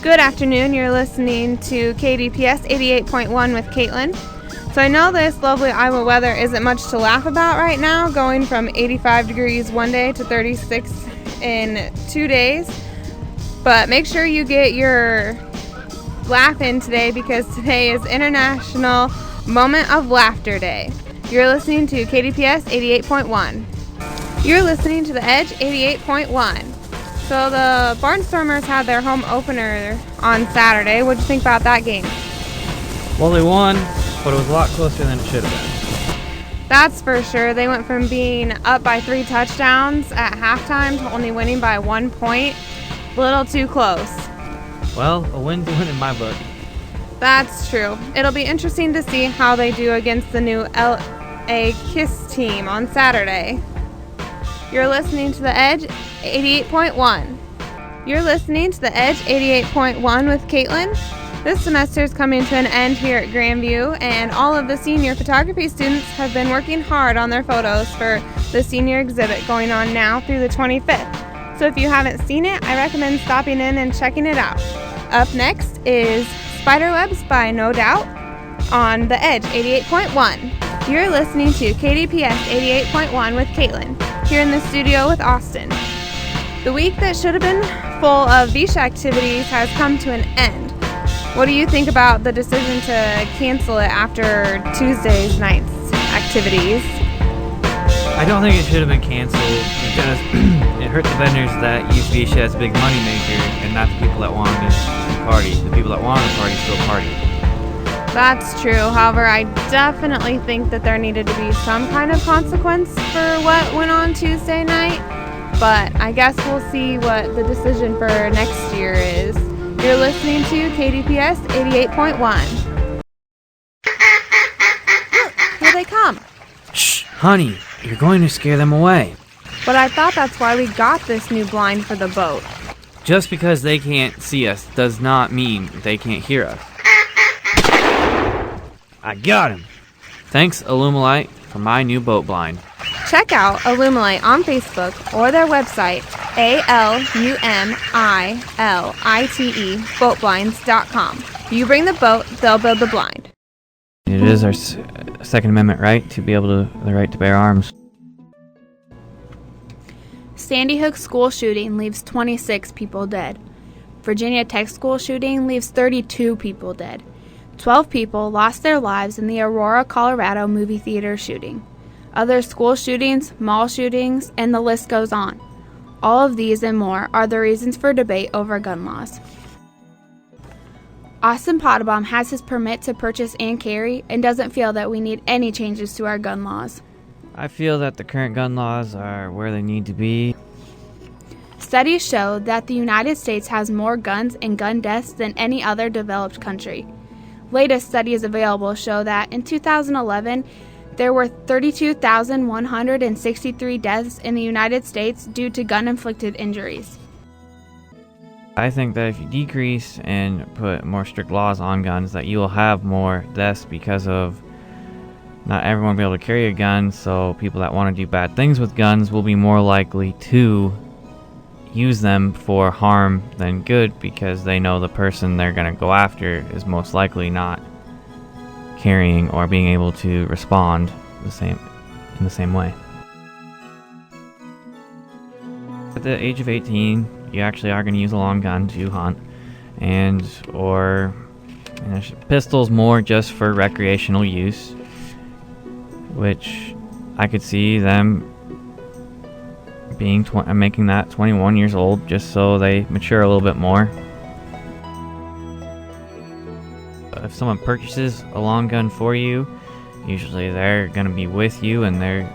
Good afternoon, you're listening to KDPS 88.1 with Kaitlin. So I know this lovely Iowa weather isn't much to laugh about right now, going from 85 degrees one day to 36 in 2 days. But make sure you get your laugh in today because today is International Moment of Laughter Day. You're listening to KDPS 88.1. You're listening to The Edge 88.1. So the Barnstormers had their home opener on Saturday. What'd you think about that game? Well, they won, but it was a lot closer than it should have been. That's for sure. They went from being up by 3 touchdowns at halftime to only winning by 1 point. A little too close. Well, a win's a win in my book. That's true. It'll be interesting to see how they do against the new LA Kiss team on Saturday. You're listening to The Edge 88.1. You're listening to The Edge 88.1 with Kaitlin. This semester is coming to an end here at Grandview, and all of the senior photography students have been working hard on their photos for the senior exhibit going on now through the 25th. So if you haven't seen it, I recommend stopping in and checking it out. Up next is Spiderwebs by No Doubt on The Edge 88.1. You're listening to KDPS 88.1 with Kaitlin, here in the studio with Austin. The week that should have been full of beach activities has come to an end. What do you think about the decision to cancel it after Tuesday's night's activities? I don't think it should have been canceled because it hurt the vendors that use beach as a big money maker and not the people that wanted to party. The people that wanted to party still party. That's true. However, I definitely think that there needed to be some kind of consequence for what went on Tuesday night. But I guess we'll see what the decision for next year is. You're listening to KDPS 88.1. Here they come. Shh, honey, you're going to scare them away. But I thought that's why we got this new blind for the boat. Just because they can't see us does not mean they can't hear us. I got him. Thanks, Alumilite, for my new boat blind. Check out Alumilite on Facebook or their website, ALUMILITE, boatblinds.com. You bring the boat, they'll build the blind. It is our Second Amendment right to be able to, the right to bear arms. Sandy Hook school shooting leaves 26 people dead. Virginia Tech school shooting leaves 32 people dead. 12 people lost their lives in the Aurora, Colorado movie theater shooting. Other school shootings, mall shootings, and the list goes on. All of these and more are the reasons for debate over gun laws. Austin Pottebaum has his permit to purchase and carry and doesn't feel that we need any changes to our gun laws. I feel that the current gun laws are where they need to be. Studies show that the United States has more guns and gun deaths than any other developed country. Latest studies available show that in 2011, there were 32,163 deaths in the United States due to gun-inflicted injuries. I think that if you decrease and put more strict laws on guns, that you will have more deaths because of not everyone will be able to carry a gun, so people that want to do bad things with guns will be more likely to use them for harm than good because they know the person they're going to go after is most likely not carrying or being able to respond in the same way. At the age of 18, you actually are going to use a long gun to hunt, or pistols more just for recreational use, which I could see them being making that 21 years old just so they mature a little bit more. If someone purchases a long gun for you, usually they're going to be with you and they're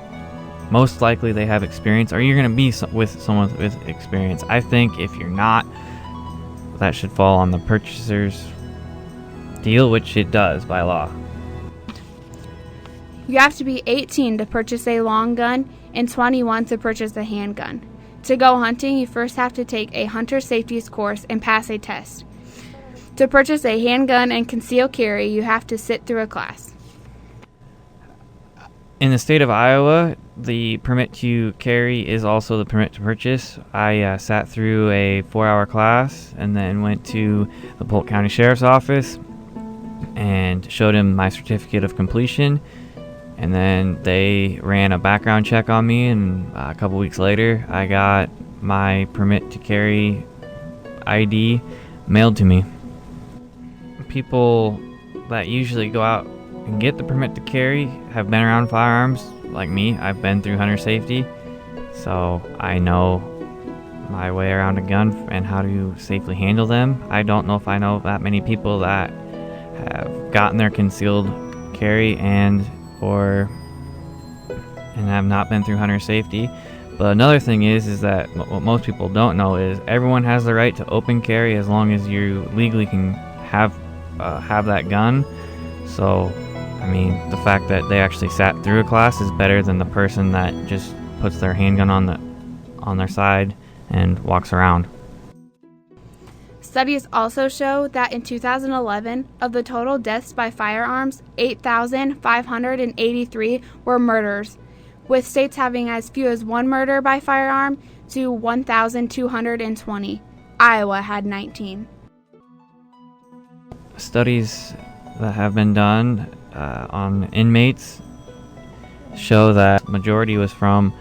most likely they have experience, or you're going to be with someone with experience. I think if you're not, that should fall on the purchaser's deal, which it does by law. You have to be 18 to purchase a long gun and 21 to purchase a handgun. To go hunting, you first have to take a hunter safeties course and pass a test. To purchase a handgun and concealed carry, you have to sit through a class. In the state of Iowa, the permit to carry is also the permit to purchase. I sat through a 4-hour class and then went to the Polk County Sheriff's Office and showed him my certificate of completion. And then they ran a background check on me, and a couple weeks later, I got my permit to carry ID mailed to me. People that usually go out and get the permit to carry have been around firearms like me. I've been through hunter safety, so I know my way around a gun and how to safely handle them. I don't know if I know that many people that have gotten their concealed carry and have not been through hunter safety. But another thing is that what most people don't know is everyone has the right to open carry as long as you legally can have that gun. So I mean, the fact that they actually sat through a class is better than the person that just puts their handgun on their side and walks around. Studies also show that in 2011, of the total deaths by firearms, 8,583 were murders, with states having as few as one murder by firearm to 1,220. Iowa had 19. Studies that have been done on inmates show that majority was from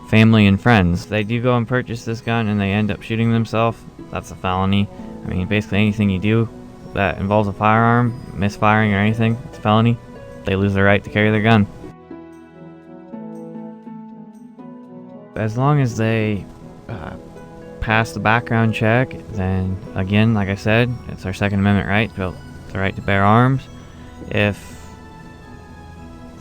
family and friends. They do go and purchase this gun and they end up shooting themselves. That's a felony. I mean, basically anything you do that involves a firearm, misfiring or anything, it's a felony. They lose their right to carry their gun. As long as they pass the background check, then again, like I said, it's our Second Amendment right, the right to bear arms. If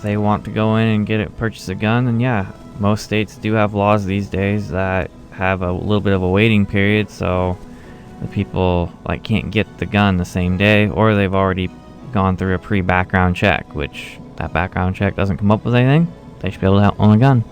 they want to go in and purchase a gun, then yeah, most states do have laws these days that have a little bit of a waiting period, so the people can't get the gun the same day, or they've already gone through a pre-background check, which that background check doesn't come up with anything. They should be able to own a gun.